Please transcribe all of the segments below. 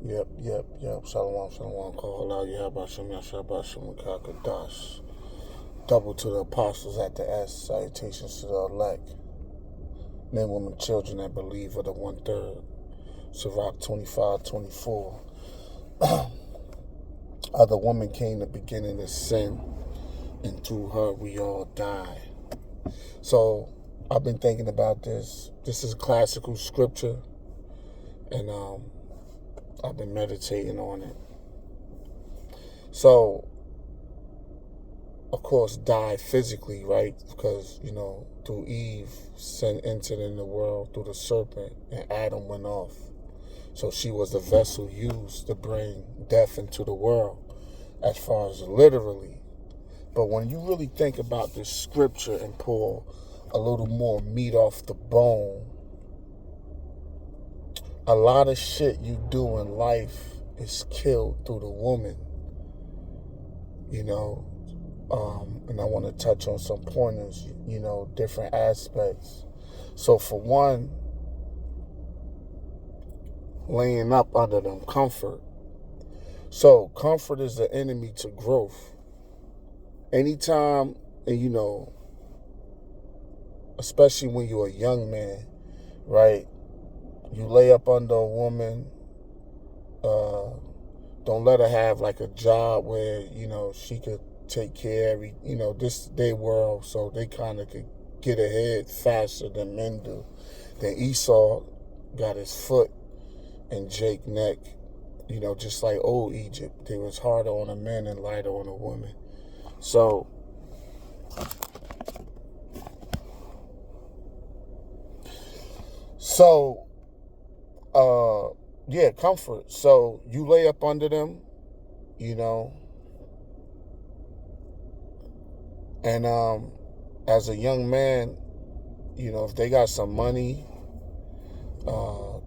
Yep. Shalom. Call Allah, Yahabashim, Yashabashim, Kakadash. Double to the apostles at the S. Salutations to the elect. Men, women, children that believe are the 1/3. Sirach 25:24. Other woman came the beginning of sin, and through her we all die. So I've been thinking about this. This is classical scripture, and I've been meditating on it. So, of course, die physically, right? Because, through Eve, sin entered in the world through the serpent, and Adam went off. So she was the vessel used to bring death into the world, as far as literally. But when you really think about this scripture and pull a little more meat off the bone, a lot of shit you do in life is killed through the woman, and I want to touch on some pointers, different aspects. So for one, laying up under them, comfort. So comfort is the enemy to growth. Anytime, and especially when you're a young man, right? You lay up under a woman, don't let her have like a job where, she could take care of, this their world, so they kind of could get ahead faster than men do. Then Esau got his foot in Jake's neck, just like old Egypt. They was harder on a man and lighter on a woman. So, comfort. So you lay up under them, and as a young man, if they got some money,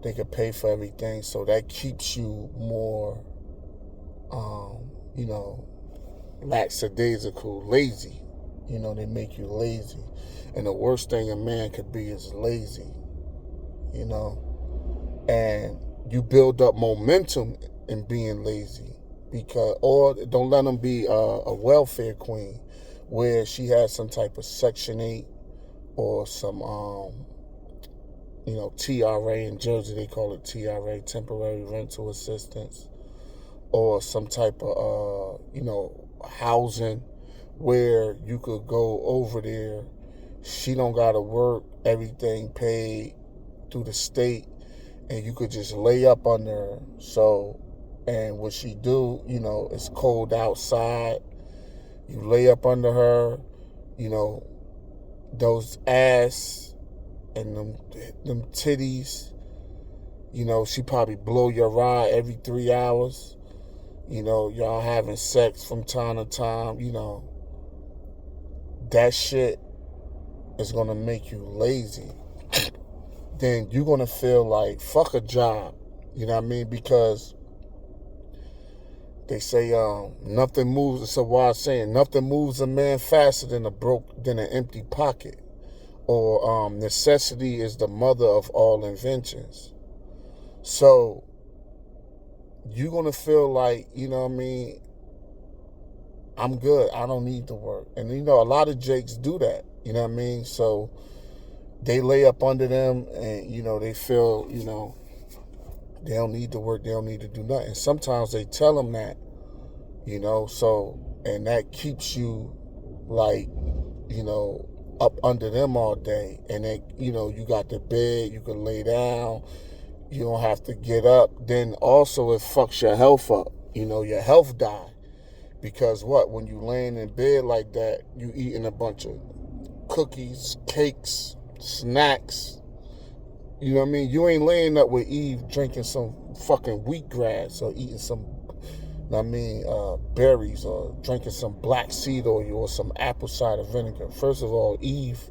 they could pay for everything. So that keeps you more, lackadaisical, lazy. They make you lazy. And the worst thing a man could be is lazy, and you build up momentum in being lazy, or don't let them be a welfare queen where she has some type of Section 8 or some, TRA. In Jersey, they call it TRA, temporary rental assistance, or some type of, housing where you could go over there. She don't got to work, everything paid through the state, and you could just lay up under her. So, and what she do, it's cold outside. You lay up under her, those ass and them titties, she probably blow your rod every 3 hours. Y'all having sex from time to time, that shit is going to make you lazy. Then you're going to feel like, fuck a job, because they say nothing moves, it's a wise saying, nothing moves a man faster than an empty pocket, or necessity is the mother of all inventions. So you're going to feel like, I'm good, I don't need to work. And a lot of jakes do that, so they lay up under them, and they feel, they don't need to work, they don't need to do nothing. Sometimes they tell them that, so, and that keeps you like, up under them all day. And they, you got the bed, you can lay down, you don't have to get up. Then also it fucks your health up, your health die. Because when you laying in bed like that, you eating a bunch of cookies, cakes, snacks. You ain't laying up with Eve drinking some fucking wheatgrass or eating some, berries, or drinking some black seed oil or some apple cider vinegar. First of all, Eve,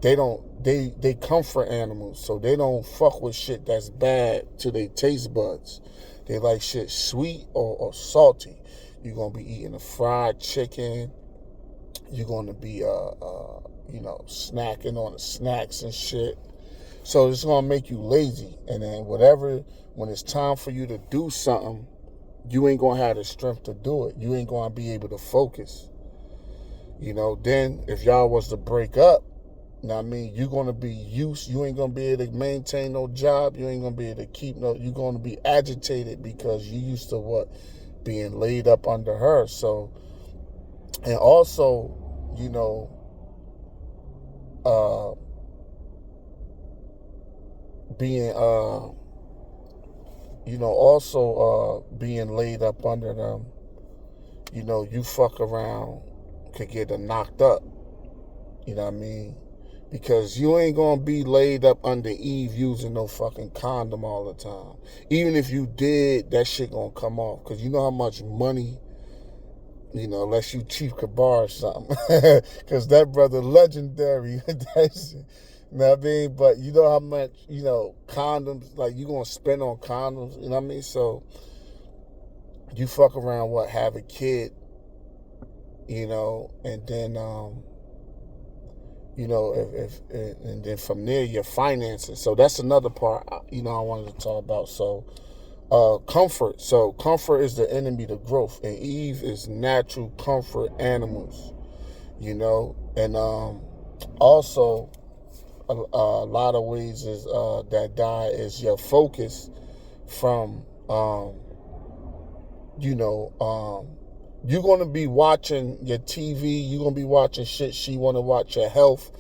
they comfort animals, so they don't fuck with shit that's bad to their taste buds. They like shit sweet or salty. You're going to be eating a fried chicken. You're going to be, snacking on the snacks and shit. So it's going to make you lazy. And then when it's time for you to do something, you ain't going to have the strength to do it. You ain't going to be able to focus. Then if y'all was to break up, you're going to be you ain't going to be able to maintain no job. You ain't going to be able to keep you're going to be agitated because you used to being laid up under her. So, and also, being, being laid up under them, you fuck around, could get knocked up. You know what I mean? Because you ain't gonna be laid up under Eve using no fucking condom all the time. Even if you did, that shit gonna come off. Because you know how much money, unless you Chief Kabar or something. Because that brother legendary. That shit, you know what I mean? But you know how much, condoms, like you gonna spend on condoms, you know what I mean? So you fuck around, have a kid, and then, and then from there, your finances. So that's another part, I wanted to talk about. So, comfort. So comfort is the enemy to growth, and Eve is natural comfort animals, and also a lot of ways is that die is your focus from, you're going to be watching your TV. You're going to be watching shit. She want to watch your health.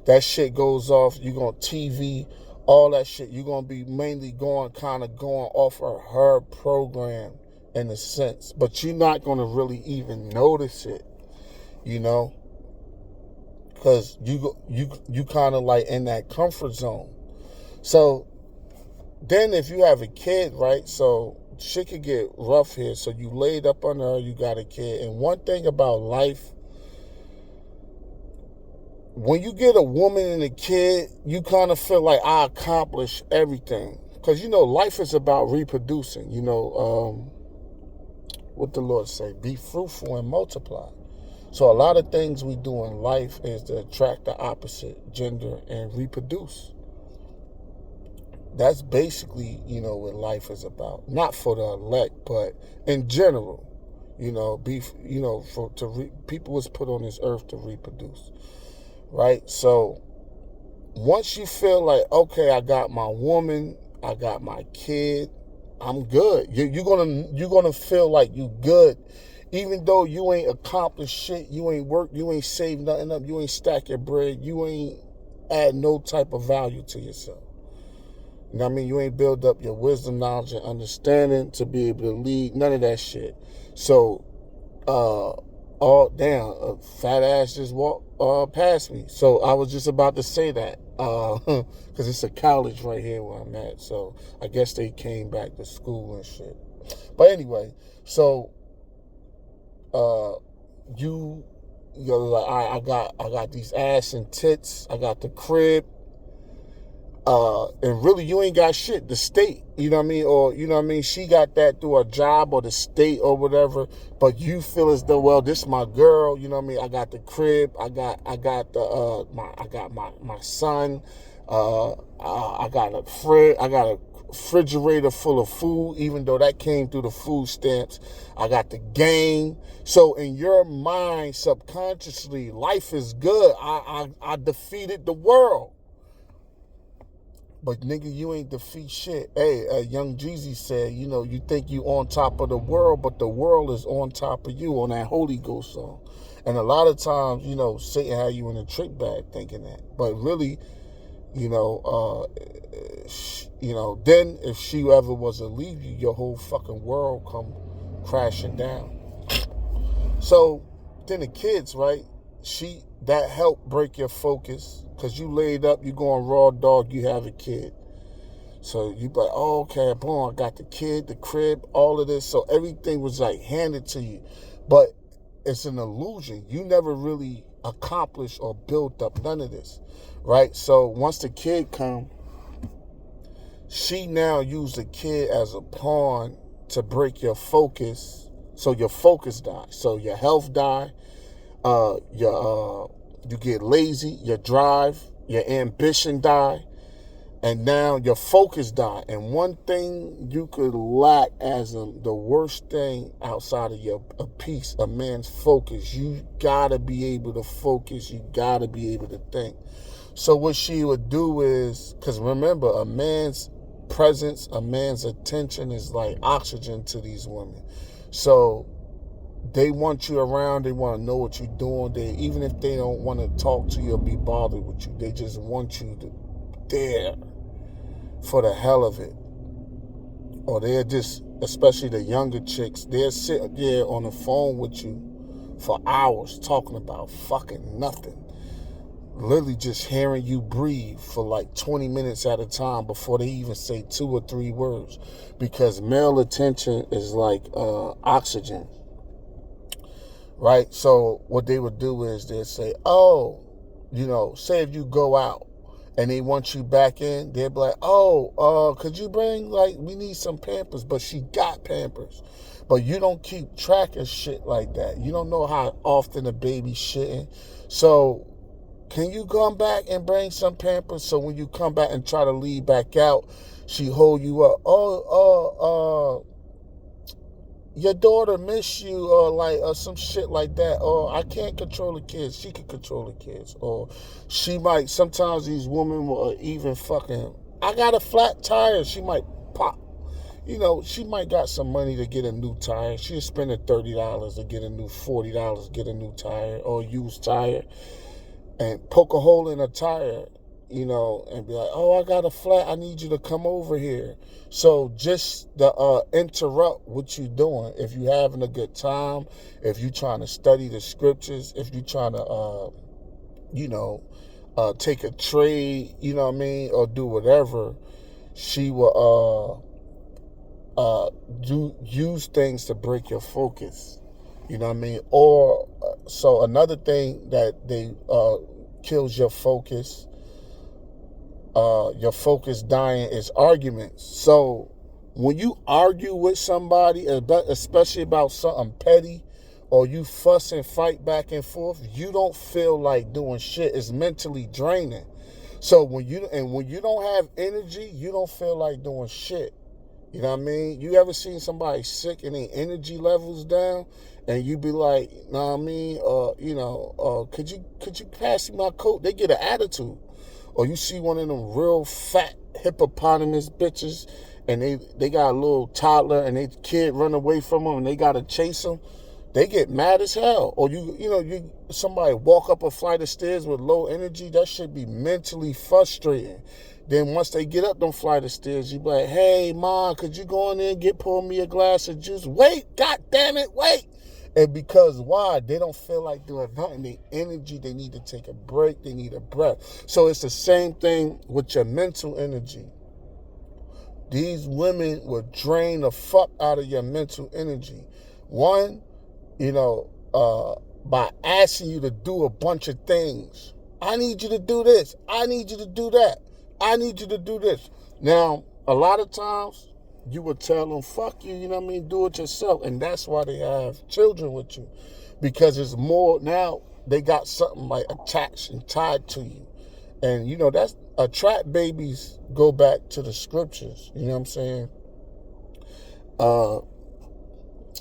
That shit goes off. You're going to TV, all that shit. You're going to be mainly going off of her program in a sense. But you're not going to really even notice it, because you kind of like in that comfort zone. So then if you have a kid, right, so shit could get rough here. So you laid up on her, you got a kid. And one thing about life, when you get a woman and a kid, you kind of feel like I accomplished everything. Because, life is about reproducing. What the Lord say, be fruitful and multiply. So a lot of things we do in life is to attract the opposite gender and reproduce. That's basically, what life is about. Not for the elect, but in general, people was put on this earth to reproduce, right? So once you feel like, okay, I got my woman, I got my kid, I'm good. You're gonna feel like you good, even though you ain't accomplished shit, you ain't worked, you ain't saved nothing up, you ain't stack your bread, you ain't add no type of value to yourself. You know what I mean? You ain't build up your wisdom, knowledge, and understanding to be able to lead. None of that shit. So, a fat ass just walked past me. So I was just about to say that. Because it's a college right here where I'm at. So I guess they came back to school and shit. But anyway, so, you're like, I got these ass and tits. I got the crib. And really you ain't got shit. The state, you know what I mean? Or, you know what I mean? She got that through a job or the state or whatever, but you feel as though, well, this is my girl, you know what I mean? I got the crib, I got my son, I got a refrigerator full of food, even though that came through the food stamps. I got the game. So in your mind, subconsciously, life is good. I defeated the world. But nigga, you ain't defeat shit. Hey, Young Jeezy said, you think you on top of the world, but the world is on top of you, on that Holy Ghost song. And a lot of times, Satan had you in a trick bag thinking that. But really, then if she ever was to leave you, your whole fucking world come crashing down. So then the kids, right? That helped break your focus, because you laid up, you going raw dog, you have a kid. So you be like, oh, okay, boom, I got the kid, the crib, all of this. So everything was like handed to you. But it's an illusion. You never really accomplished or built up none of this, right? So once the kid come, she now used the kid as a pawn to break your focus. So your focus dies. So your health die. You get lazy, your drive, your ambition die, And now your focus died. And one thing you could lack as the worst thing outside of a piece, a man's focus, you gotta be able to focus. You gotta be able to think. So what she would do is, because remember, a man's presence, a man's attention is like oxygen to these women. So they want you around. They want to know what you're doing. Even if they don't want to talk to you or be bothered with you, they just want you there for the hell of it. Or they're just, especially the younger chicks, they'll sit there on the phone with you for hours talking about fucking nothing. Literally just hearing you breathe for like 20 minutes at a time before they even say 2 or 3 words. Because male attention is like oxygen. Right? So what they would do is they'd say, oh, say if you go out and they want you back in, they'd be like, oh, could you bring, we need some Pampers. But she got Pampers. But you don't keep track of shit like that. You don't know how often the baby's shitting. So can you come back and bring some Pampers? So when you come back and try to leave back out, she hold you up. Your daughter miss you, or some shit like that. Or I can't control the kids. She can control the kids. Or she might, sometimes these women will even fucking, I got a flat tire. She might pop. She might got some money to get a new tire. She'll spend $30 to get a new $40 to get a new tire or used tire. And poke a hole in a tire, and be like, oh, I got a flat. I need you to come over here. So just to interrupt what you're doing. If you're having a good time, if you're trying to study the scriptures, if you're trying to, take a trade, or do whatever, she will use things to break your focus. Or so another thing that they kills your focus dying is arguments. So when you argue with somebody, especially about something petty, or you fuss and fight back and forth, you don't feel like doing shit. It's mentally draining. So when you don't have energy, you don't feel like doing shit. You know what I mean? You ever seen somebody sick and their energy levels down, and you be like, know what I mean? Could you pass me my coat? They get an attitude. Or you see one of them real fat hippopotamus bitches, and they got a little toddler, and their kid run away from them, and they gotta chase them. They get mad as hell. Or somebody walk up a flight of stairs with low energy. That should be mentally frustrating. Then once they get up them flight of stairs, you be like, hey, Mom, could you go in there and pour me a glass of juice? Wait, God damn it, wait. And because why? They don't feel like doing nothing. They energy, they need to take a break. They need a breath. So it's the same thing with your mental energy. These women will drain the fuck out of your mental energy. One, by asking you to do a bunch of things. I need you to do this. I need you to do that. I need you to do this. Now, a lot of times, you would tell them, fuck you, do it yourself. And that's why they have children with you. Because it's more, now they got something like attached and tied to you. And, that's, trap babies go back to the scriptures. You know what I'm saying?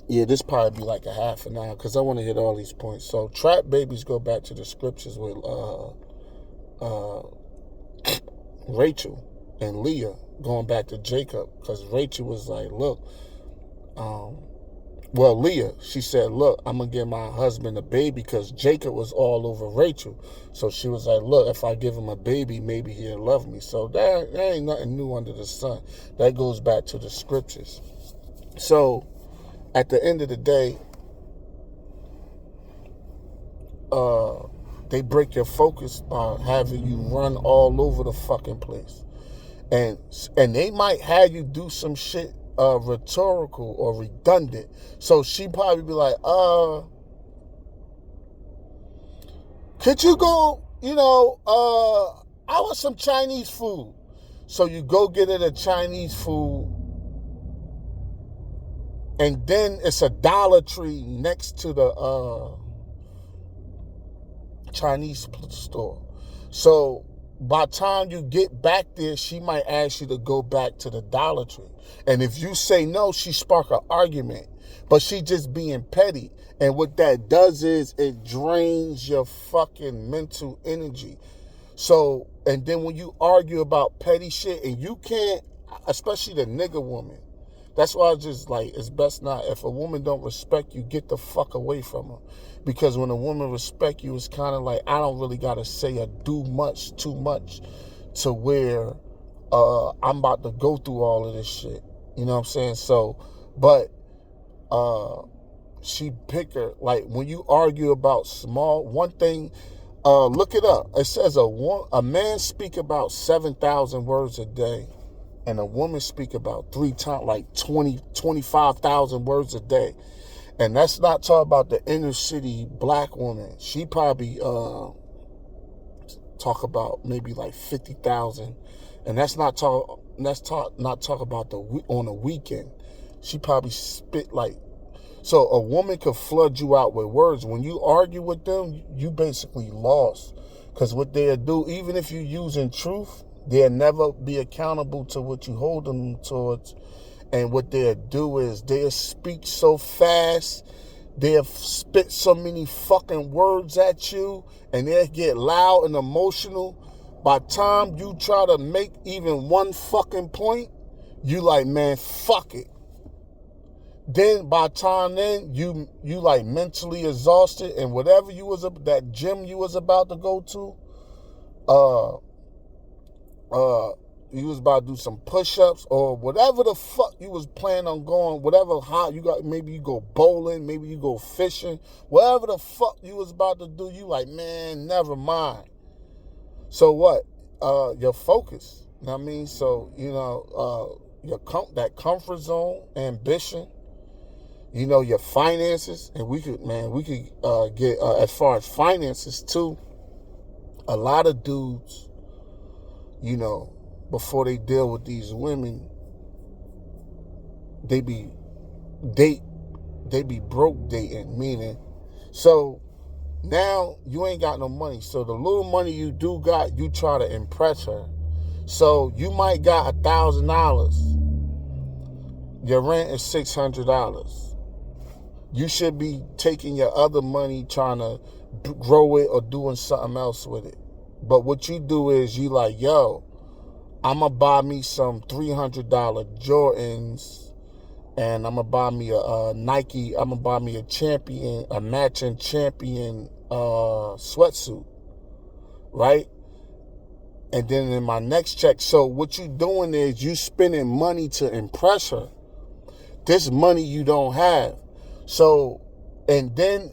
Yeah, this probably be like a half an hour because I want to hit all these points. So trap babies go back to the scriptures with Rachel and Leah going back to Jacob, because Rachel was like, look, Leah, she said, look, I'm going to give my husband a baby, because Jacob was all over Rachel. So she was like, look, if I give him a baby, maybe he'll love me. So that ain't nothing new under the sun. That goes back to the scriptures. So at the end of the day, they break your focus by having you run all over the fucking place. And they might have you do some shit rhetorical or redundant. So she probably be like, could you go, I want some Chinese food. So you go get her the Chinese food, and then it's a Dollar Tree next to the Chinese store. So by the time you get back there, she might ask you to go back to the Dollar Tree. And if you say no, she spark an argument. But she just being petty. And what that does is it drains your fucking mental energy. So, and then when you argue about petty shit, and you can't, especially the nigga woman, that's why I just like, it's best not, if a woman don't respect you, get the fuck away from her. Because when a woman respect you, it's kind of like, I don't really got to say or do too much to where I'm about to go through all of this shit. You know what I'm saying? So, but she pick her, like when you argue about small, one thing, look it up. It says a man speak about 7,000 words a day, and a woman speak about 3 times, like 25,000 words a day. And that's not talking about the inner city black woman. She probably talk about maybe like 50,000, and that's not talk about on the weekend. She probably spit like, so a woman could flood you out with words. When you argue with them, you basically lost. Because what they'll do, even if you're using truth, they'll never be accountable to what you hold them towards. And what they'll do is they'll speak so fast, they'll spit so many fucking words at you, and they'll get loud and emotional. By the time you try to make even one fucking point, you like, man, fuck it. Then by the time then, you like mentally exhausted, and whatever you was, that gym you was about to go to, you was about to do some push-ups or whatever the fuck you was planning on going, whatever how you got, maybe you go bowling, maybe you go fishing, whatever the fuck you was about to do, you like, man, never mind. So what? Your focus. You know what I mean? So, you know, that comfort zone, ambition, you know, your finances, and we could get, as far as finances too, a lot of dudes, you know, before they deal with these women, they be broke dating, meaning, so now you ain't got no money. So the little money you do got, you try to impress her. So you might got $1,000. Your rent is $600. You should be taking your other money, trying to grow it or doing something else with it. But what you do is you like, yo, I'm going to buy me some $300 Jordans, and I'm going to buy me a Nike, I'm going to buy me a matching champion sweatsuit, right? And then in my next check, so what you doing is you spending money to impress her. This money you don't have. So, and then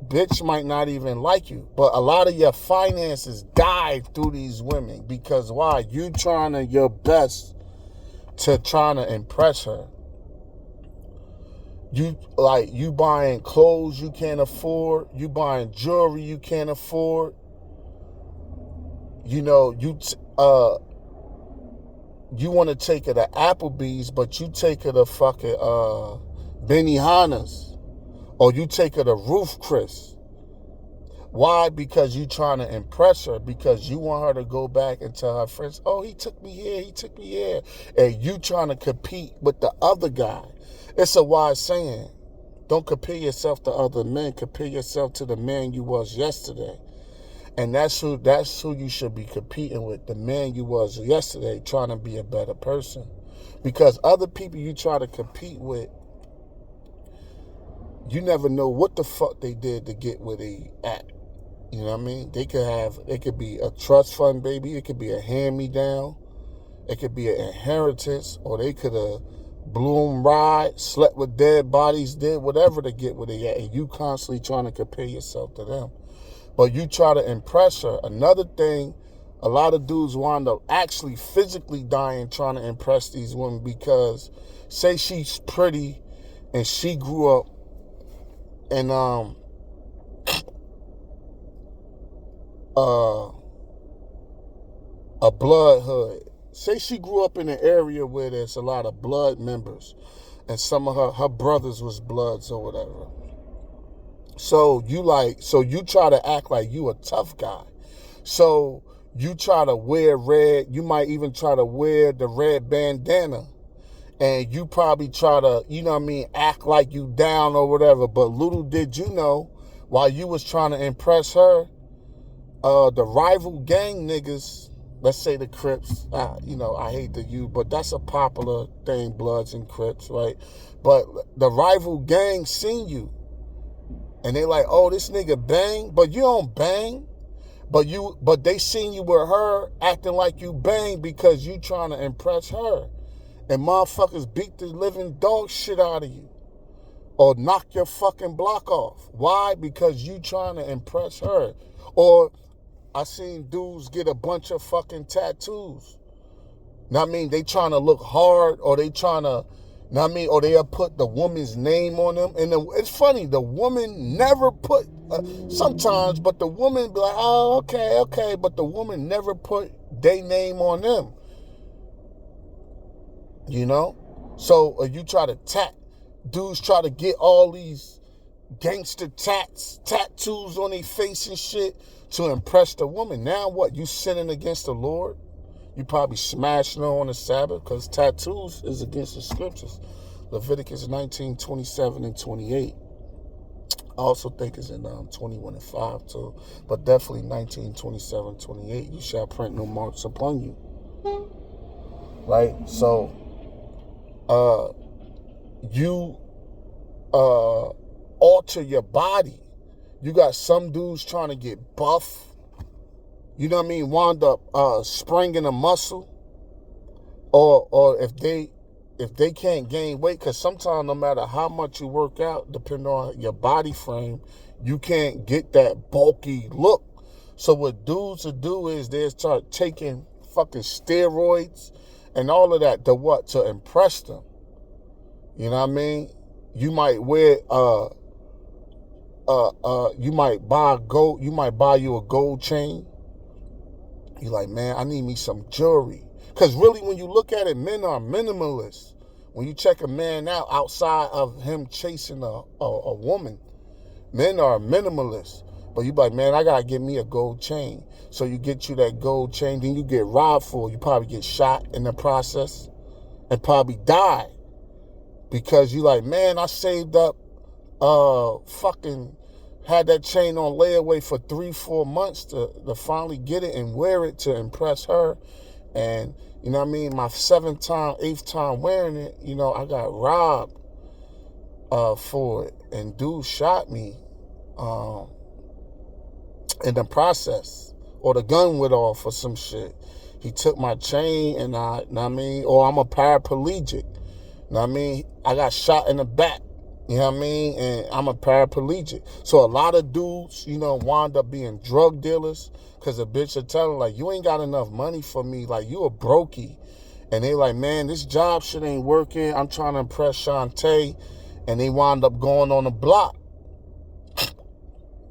bitch might not even like you, but a lot of your finances die through these women. Because why? You trying your best to trying to impress her. You buying clothes you can't afford, you buying jewelry you can't afford. You know, you want to take her to Applebee's, but you take her to fucking Benihana's, or you take her to Roof Chris. Why? Because you trying to impress her, because you want her to go back and tell her friends, oh, he took me here. And you trying to compete with the other guy. It's a wise saying. Don't compare yourself to other men. Compare yourself to the man you was yesterday. And that's who you should be competing with, the man you was yesterday, trying to be a better person. Because other people you try to compete with, you never know what the fuck they did to get where they at. You know what I mean? It could be a trust fund, baby. It could be a hand-me-down. It could be an inheritance, or they could have blew them ride, slept with dead bodies, did whatever to get where they at. And you constantly trying to compare yourself to them. But you try to impress her. Another thing, a lot of dudes wind up actually physically dying trying to impress these women, because say she's pretty and she grew up in a blood hood. Say she grew up in an area where there's a lot of blood members, and some of her brothers was bloods or whatever. So you try to act like you a tough guy. So you try to wear red. You might even try to wear the red bandana. And you probably try to, you know what I mean, act like you down or whatever. But little did you know, while you was trying to impress her, the rival gang niggas, let's say the Crips, I hate to use, but that's a popular thing, Bloods and Crips, right? But the rival gang seen you. And they like, oh, this nigga bang, but you don't bang. But they seen you with her acting like you bang because you trying to impress her. And motherfuckers beat the living dog shit out of you. Or knock your fucking block off. Why? Because you trying to impress her. Or I seen dudes get a bunch of fucking tattoos. Know what I mean? They trying to look hard, or they trying to, know what I mean? Or they'll put the woman's name on them. And it's funny, the woman never put, sometimes, but the woman be like, oh, okay. But the woman never put their name on them. You know? So you try to dudes try to get all these gangster tattoos on their face and shit to impress the woman. Now what? You sinning against the Lord? You probably smashing her on the Sabbath, because tattoos is against the scriptures. Leviticus 19, 27 and 28. I also think it's in 21 and 5 too. But definitely 19, 27, 28. You shall print no marks upon you. Right? So you alter your body. You got some dudes trying to get buff. You know what I mean? Wound up springing a muscle. Or if they can't gain weight, because sometimes no matter how much you work out, depending on your body frame, you can't get that bulky look. So what dudes will do is they start taking fucking steroids and all of that to impress them. You know what I mean? You might wear you might buy you a gold chain. You're like, man, I need me some jewelry. Because really, when you look at it, men are minimalists. When you check a man out outside of him chasing a woman, men are minimalists. But you be like, man, I got to get me a gold chain. So you get you that gold chain, then you get robbed for it. You probably get shot in the process and probably die. Because you like, man, I saved up, had that chain on layaway for 3-4 months to finally get it and wear it to impress her. And, you know what I mean, my 8th time wearing it, you know, I got robbed for it. And dude shot me in the process. Or the gun went off or some shit. He took my chain and or I'm a paraplegic. You know what I mean? I got shot in the back. You know what I mean? And I'm a paraplegic. So a lot of dudes, you know, wind up being drug dealers because a bitch will tell them, like, you ain't got enough money for me. Like, you a brokey. And they like, man, this job shit ain't working. I'm trying to impress Shantae. And they wind up going on the block.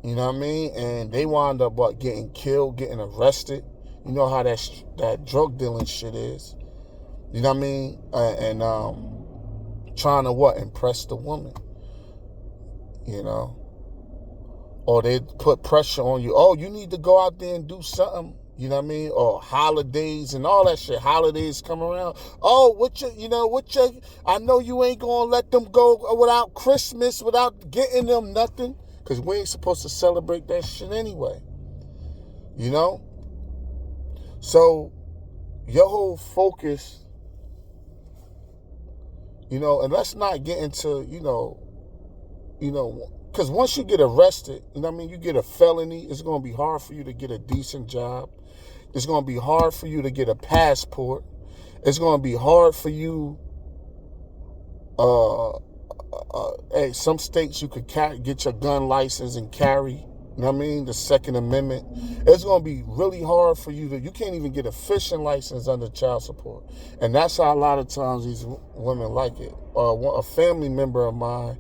You know what I mean? And they wind up, getting killed, getting arrested. You know how that drug dealing shit is. You know what I mean? And trying to impress the woman. You know? Or they put pressure on you. Oh, you need to go out there and do something. You know what I mean? Or holidays and all that shit. Holidays come around. Oh, I know you ain't gonna let them go without Christmas, without getting them nothing. Because we ain't supposed to celebrate that shit anyway. You know? So, your whole focus, you know, and let's not get into, because once you get arrested, you know what I mean, you get a felony, it's going to be hard for you to get a decent job. It's going to be hard for you to get a passport. It's going to be hard for you, some states you could get your gun license and carry, you know what I mean, the Second Amendment. It's going to be really hard for you can't even get a fishing license under child support. And that's how a lot of times these women like it. A family member of mine,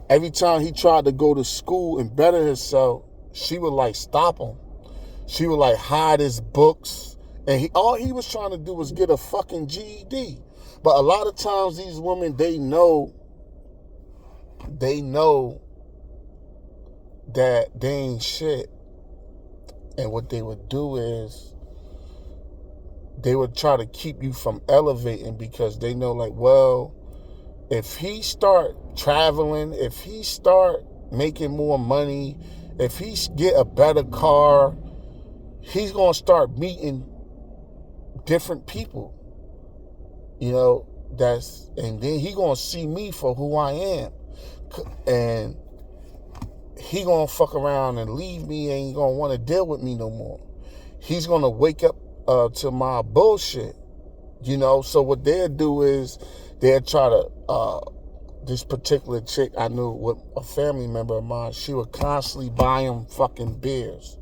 every time he tried to go to school and better himself, she would like stop him. She would like hide his books. And all he was trying to do was get a fucking GED. But a lot of times these women, they know that they ain't shit. And what they would do is they would try to keep you from elevating because they know, like, well, if he start traveling, if he start making more money, if he get a better car, he's going to start meeting different people, you know, and then he going to see me for who I am. And he going to fuck around and leave me and ain't going to want to deal with me no more. He's going to wake up to my bullshit, you know. So what they'll do is they'll try to, this particular chick I knew with a family member of mine, she would constantly buy him fucking beers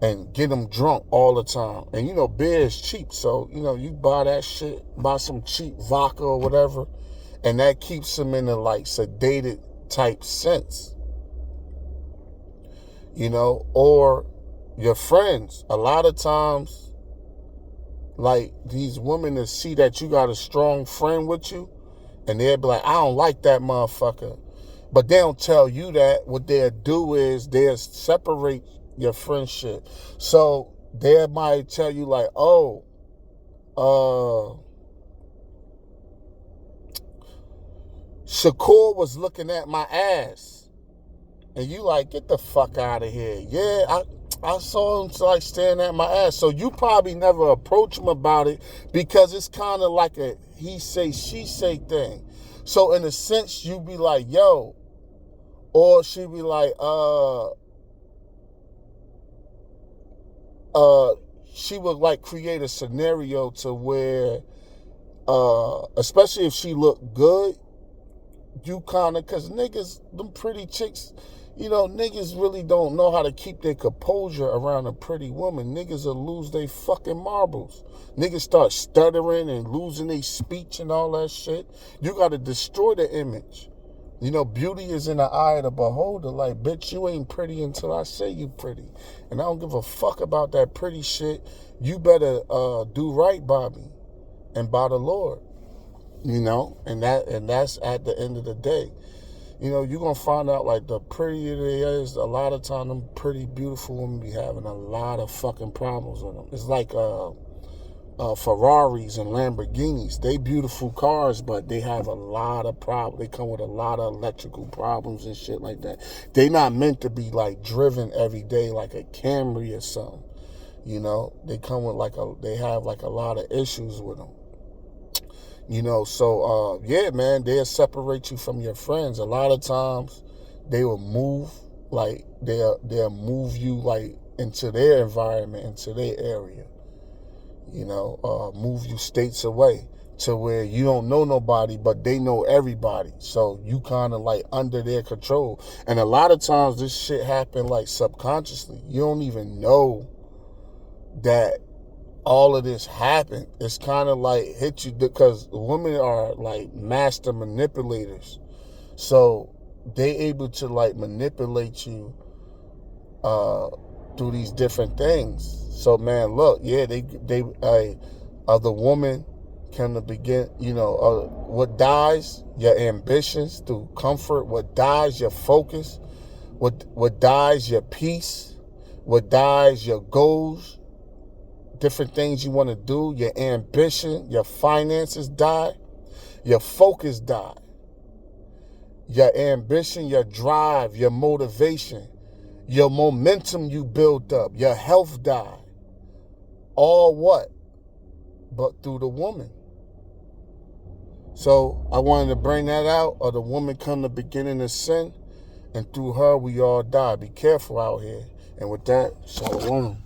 and get him drunk all the time. And, you know, beer is cheap. So, you know, you buy that shit, buy some cheap vodka or whatever, and that keeps him in a, like, sedated type sense. You know, or your friends. A lot of times, like, these women that see that you got a strong friend with you, and they'll be like, I don't like that motherfucker. But they don't tell you that. What they'll do is they'll separate your friendship. So they might tell you, like, oh, Shakur was looking at my ass. And you like, get the fuck out of here. Yeah, I saw him like staring at my ass. So you probably never approach him about it because it's kind of like a he say, she say thing. So in a sense, you be like, yo, or she be like, she would like create a scenario to where, especially if she looked good, you kind of, because niggas, them pretty chicks, you know, niggas really don't know how to keep their composure around a pretty woman. Niggas will lose their fucking marbles. Niggas start stuttering and losing their speech and all that shit. You got to destroy the image. You know, beauty is in the eye of the beholder. Like, bitch, you ain't pretty until I say you pretty. And I don't give a fuck about that pretty shit. You better do right by me and by the Lord. You know, and that's at the end of the day. You know, you're going to find out, like, the prettier they is, a lot of time them pretty beautiful women be having a lot of fucking problems with them. It's like Ferraris and Lamborghinis. They beautiful cars, but they have a lot of problems. They come with a lot of electrical problems and shit like that. They not meant to be, like, driven every day like a Camry or something. You know, they come with, they have, like, a lot of issues with them. You know, so, yeah, man, they'll separate you from your friends. A lot of times they will move, like, they'll move you, like, into their environment, into their area. You know, move you states away to where you don't know nobody, but they know everybody. So you kind of, like, under their control. And a lot of times this shit happen, like, subconsciously. You don't even know that all of this happened. It's kind of like hit you because women are like master manipulators. So they able to like manipulate you through these different things. So man, look, yeah, the woman can begin, you know, what dies your ambitions through comfort, what dies your focus, what dies your peace, what dies your goals, different things you want to do, your ambition, your finances die, your focus die, your ambition, your drive, your motivation, your momentum you build up, your health die. All what? But through the woman. So I wanted to bring that out, or the woman come the beginning of sin, and through her we all die. Be careful out here. And with that, shalom.